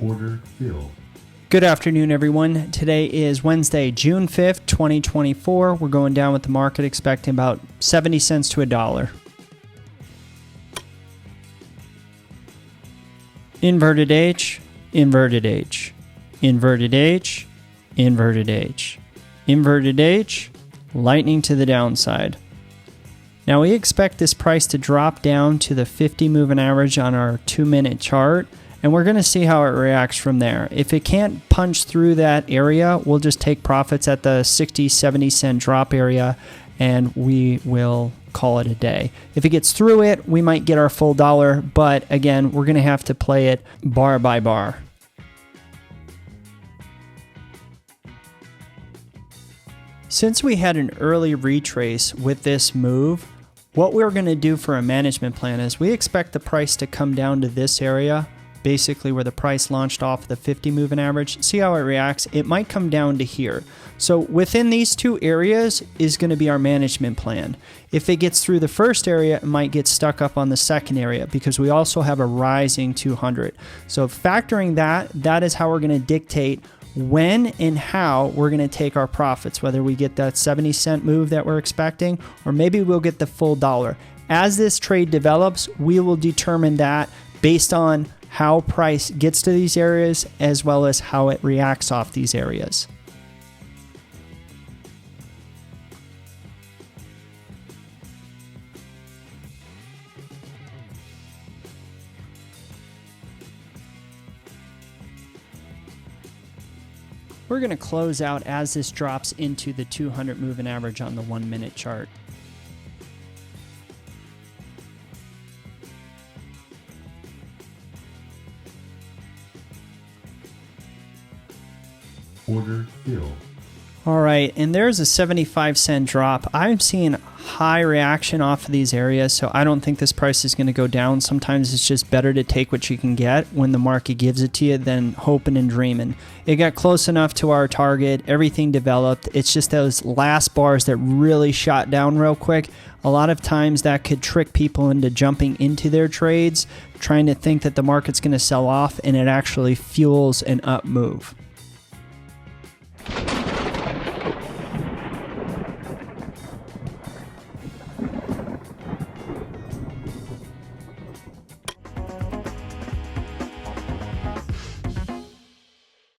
Order filled. Good afternoon, everyone. Today is Wednesday, June 5th, 2024. We're going down with the market, expecting about 70 cents to $1. Inverted H, inverted H, inverted H, inverted H, inverted H, lightning to the downside. Now we expect this price to drop down to the 50 moving average on our 2-minute chart, and we're going to see how it reacts from there. If it can't punch through that area, we'll just take profits at the 60-70 cent drop area, and we will call it a day. If it gets through it, we might get our full dollar, but again, we're going to have to play it bar by bar. Since we had an early retrace with this move, what we're going to do for a management plan is we expect the price to come down to this area, basically where the price launched off the 50 moving average. See how it reacts. It might come down to here. So within these two areas is going to be our management plan. If it gets through the first area, it might get stuck up on the second area because we also have a rising 200. So factoring that is how we're going to dictate when and how we're going to take our profits, whether we get that 70 cent move that we're expecting, or maybe we'll get the full dollar. As this trade develops, we will determine that based on how price gets to these areas as well as how it reacts off these areas. We're going to close out as this drops into the 200 moving average on the 1-minute chart. Order filled. All right, and there's a 75 cent drop. I'm seeing high reaction off of these areas, so I don't think this price is going to go down. Sometimes it's just better to take what you can get when the market gives it to you than hoping and dreaming. It got close enough to our target. Everything developed. It's just those last bars that really shot down real quick. A lot of times that could trick people into jumping into their trades, trying to think that the market's going to sell off, and it actually fuels an up move.